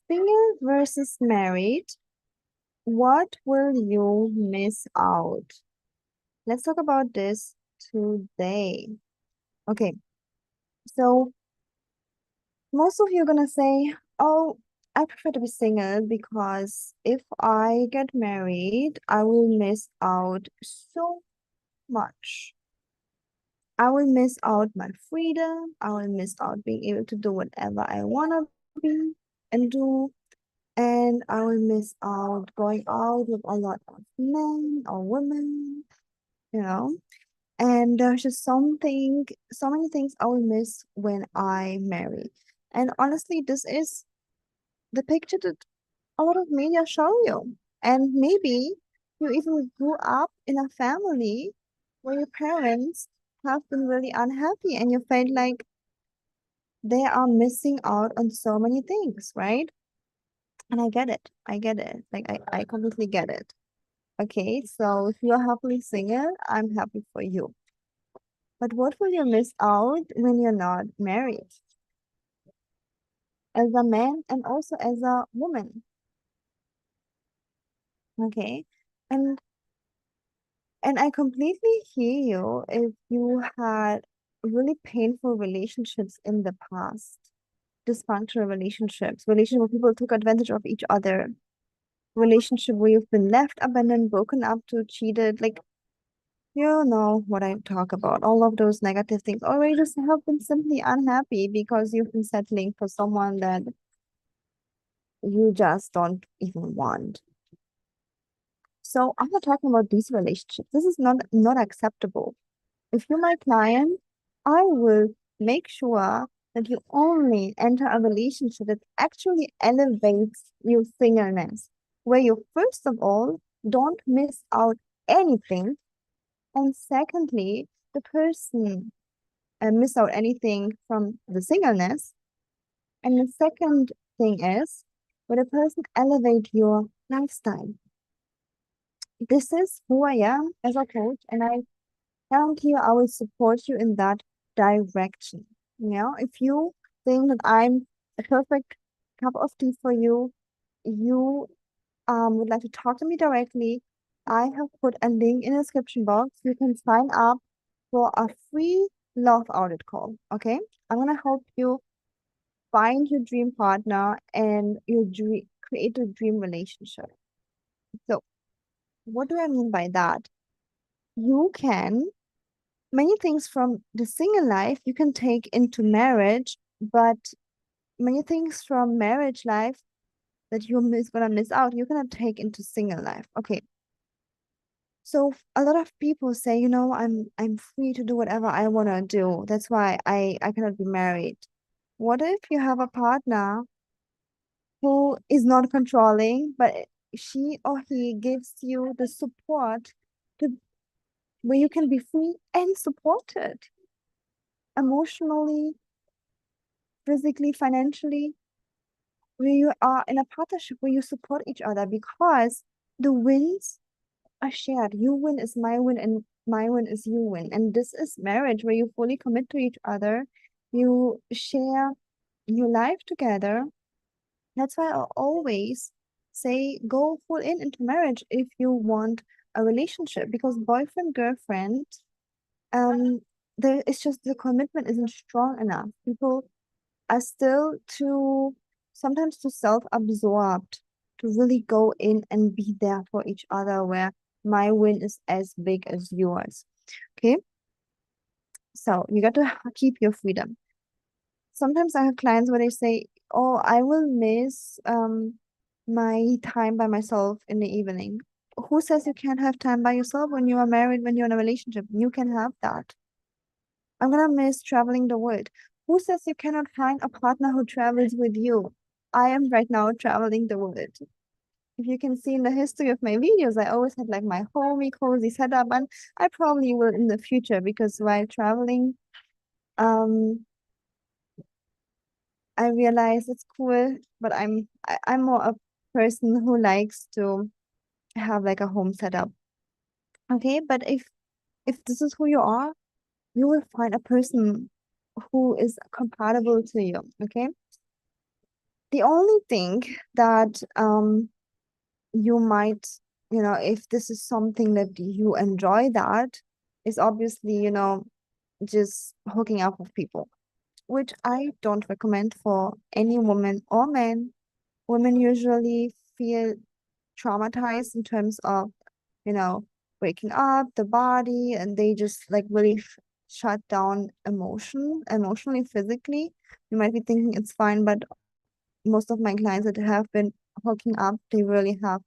Single versus married, what will you miss out? Let's talk about this today. Okay, so most of you are gonna say, oh, I prefer to be single because if I get married, I will miss out so much. I will miss out my freedom. I will miss out being able to do whatever I wanna be and do. And I will miss out going out with a lot of men or women, you know. And there's just so many things I will miss when I marry. And honestly, this is the picture that a lot of media show you. And maybe you even grew up in a family where your parents have been really unhappy and you felt like they are missing out on so many things, right? And I get it. I get it. Like I completely get it. Okay, so if you're happily single, I'm happy for you. But what will you miss out when you're not married? As a man and also as a woman. Okay. And and I completely hear you if you had really painful relationships in the past, dysfunctional relationships, relationship where people took advantage of each other, relationship where you've been left, abandoned, broken up to, cheated, like you know what I talk about. All of those negative things. Or you just have been simply unhappy because you've been settling for someone that you just don't even want. So I'm not talking about these relationships. This is not acceptable. If you're my client, I will make sure that you only enter a relationship that actually elevates your singleness, where you first of all don't miss out anything, and secondly, the person miss out anything from the singleness. And the second thing is, where the person elevate your lifestyle. This is who I am as a coach, and I guarantee you I will support you in that direction. You know, if you think that I'm a perfect cup of tea for you, you would like to talk to me directly, I have put a link in the description box. You can sign up for a free love audit call. Okay, I'm gonna help you find your dream partner and your dream create a dream relationship. So, what do I mean by that? You can many things from the single life you can take into marriage, but many things from marriage life that gonna miss out, you're gonna take into single life. Okay. So a lot of people say, you know, I'm free to do whatever I wanna do. That's why I cannot be married. What if you have a partner who is not controlling, but she or he gives you the support to where you can be free and supported emotionally, physically, financially, where you are in a partnership where you support each other because the wins are shared. You win is my win, and my win is you win. And this is marriage where you fully commit to each other. You share your life together. That's why I always say go full in into marriage if you want a relationship because boyfriend, girlfriend, um, there it's just the commitment isn't strong enough. People are still too sometimes too self-absorbed to really go in and be there for each other where my win is as big as yours. Okay, so you got to keep your freedom. Sometimes I have clients where they say, oh, I will miss my time by myself in the evening. Who says you can't have time by yourself when you are married, when you're in a relationship? You can have that. I'm gonna miss traveling the world. Who says you cannot find a partner who travels with you? I am right now traveling the world. If you can see in the history of my videos, I always had like my homey, cozy setup, and I probably will in the future because while traveling, um, I realize it's cool, but I'm more a person who likes to have like a home setup. Okay, but if this is who you are, you will find a person who is compatible to you. Okay. The only thing that you might, if this is something that you enjoy, that is obviously, just hooking up with people, which I don't recommend for any woman or man. Women usually feel traumatized in terms of, you know, waking up, the body, and they just like really shut down emotionally, physically. You might be thinking it's fine, but most of my clients that have been hooking up, they really have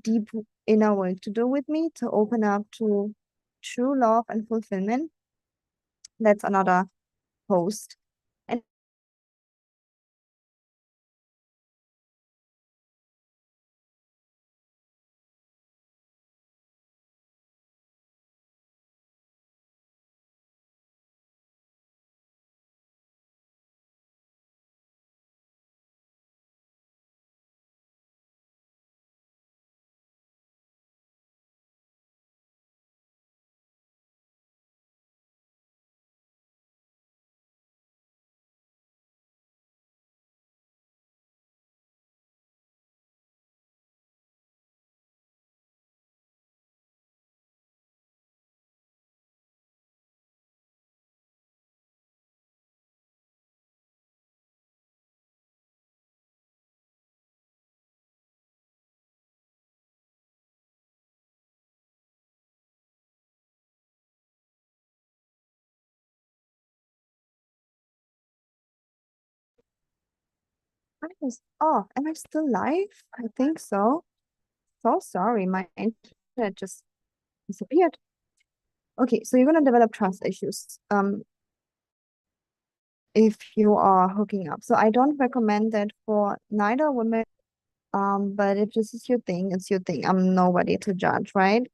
deep inner work to do with me to open up to true love and fulfillment. That's another post. And am I still live? I think so. So sorry, my internet just disappeared. Okay, so you're gonna develop trust issues if you are hooking up. So I don't recommend that for neither women. But if this is your thing, it's your thing. I'm nobody to judge, right?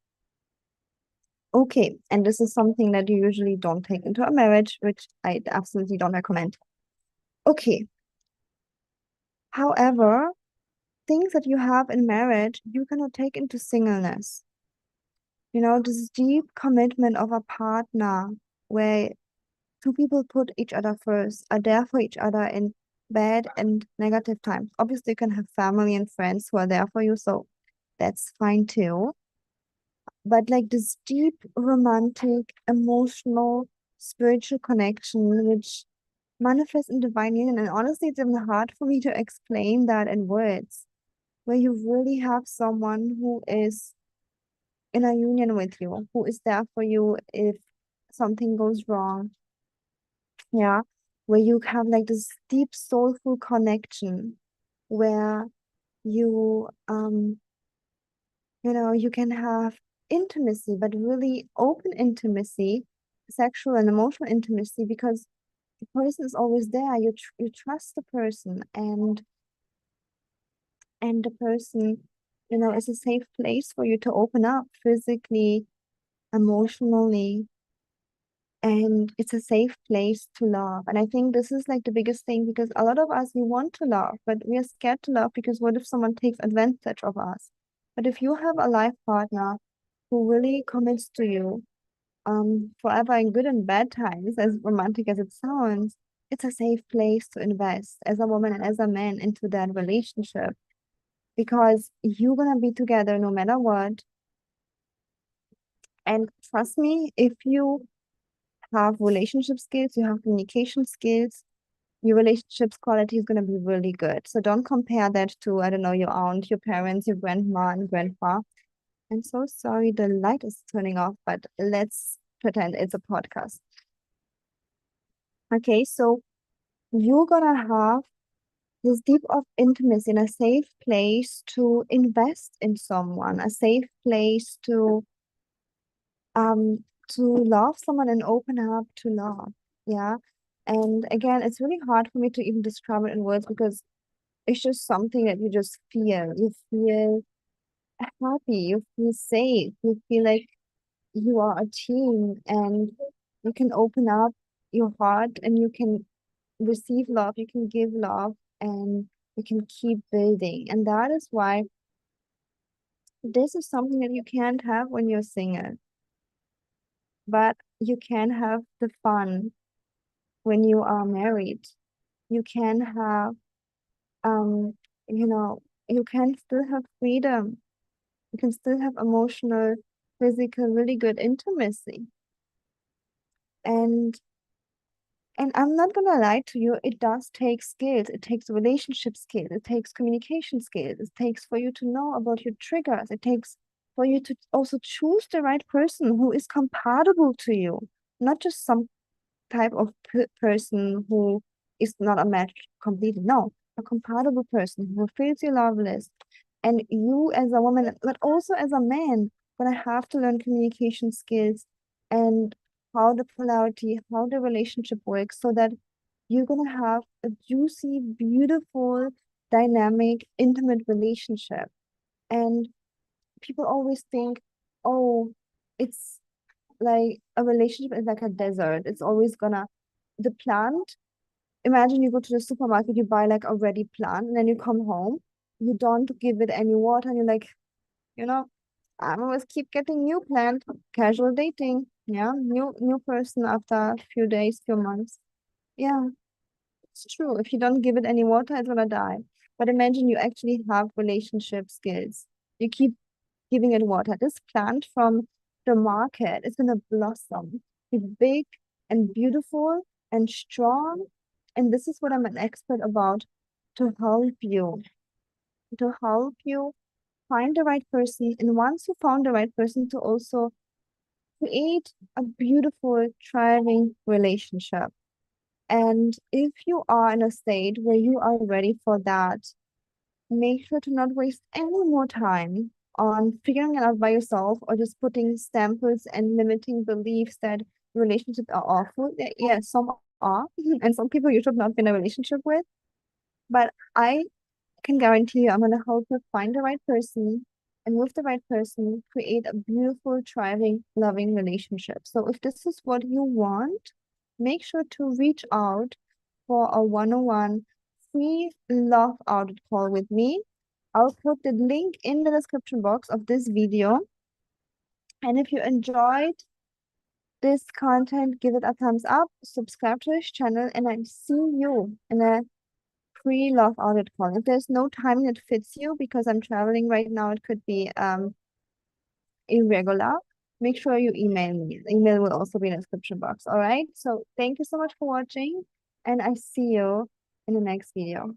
Okay, and this is something that you usually don't take into a marriage, which I absolutely don't recommend. Okay, however, things that you have in marriage, you cannot take into singleness. This deep commitment of a partner where two people put each other first, are there for each other in bad and negative times. Obviously, you can have family and friends who are there for you, so that's fine too. But like this deep, romantic, emotional, spiritual connection, which manifests in divine union. And honestly, it's even hard for me to explain that in words, where you really have someone who is in a union with you, who is there for you if something goes wrong. Yeah. Where you have like this deep, soulful connection where you you can have intimacy, but really open intimacy, sexual and emotional intimacy, because the person is always there. You trust the person, and the person, is a safe place for you to open up physically, emotionally, and it's a safe place to love. And I think this is like the biggest thing, because a lot of us, we want to love, but we are scared to love because what if someone takes advantage of us? But if you have a life partner who really commits to you, forever in good and bad times, as romantic as it sounds, it's a safe place to invest as a woman and as a man into that relationship, because you're gonna be together no matter what. And trust me, if you have relationship skills, you have communication skills, your relationships quality is gonna be really good. So don't compare that to, I don't know, your aunt, your parents, your grandma and grandpa. I'm so sorry the light is turning off, but let's pretend it's a podcast. Okay, so you're gonna have this deep of intimacy in a safe place to invest in someone, a safe place to love someone and open up to love. Yeah. And again, it's really hard for me to even describe it in words, because it's just something that you just feel. You feel happy, you feel safe, you feel like you are a team, and you can open up your heart and you can receive love, you can give love, and you can keep building. And that is why this is something that you can't have when you're single, but you can have the fun when you are married. You can have Um, you know, you can still have freedom. You can still have emotional, physical, really good intimacy. And I'm not gonna lie to you, it does take skills. It takes relationship skills. It takes communication skills. It takes for you to know about your triggers. It takes for you to also choose the right person who is compatible to you, not just some type of person who is not a match completely. No, a compatible person who feels your love list. And you as a woman, but also as a man, gonna have to learn communication skills and how the polarity, how the relationship works, so that you're gonna have a juicy, beautiful, dynamic, intimate relationship. And people always think, oh, it's like a relationship is like a desert. It's always gonna the plant. Imagine you go to the supermarket, you buy like a ready plant, and then you come home, you don't give it any water, and you're like, you know, I always keep getting new plant, casual dating, yeah, new person after a few days, few months. Yeah, it's true. If you don't give it any water, it's gonna die. But imagine you actually have relationship skills. You keep giving it water. This plant from the market is gonna blossom, be big and beautiful and strong. And this is what I'm an expert about to help you find the right person. And once you found the right person, to also create a beautiful, thriving relationship. And if you are in a state where you are ready for that, make sure to not waste any more time on figuring it out by yourself or just putting stemples and limiting beliefs that relationships are awful. Yeah, some are, and some people you should not be in a relationship with. But I can guarantee you, I'm going to help you find the right person. And with the right person, create a beautiful, thriving, loving relationship. So if this is what you want, make sure to reach out for a one-on-one free love audit call with me. I'll put the link in the description box of this video. And if you enjoyed this content, give it a thumbs up, subscribe to this channel, and I see you in a free love audit call. If there's no timing that fits you because I'm traveling right now, it could be irregular. Make sure you email me. The email will also be in the description box. All right. So thank you so much for watching, and I see you in the next video.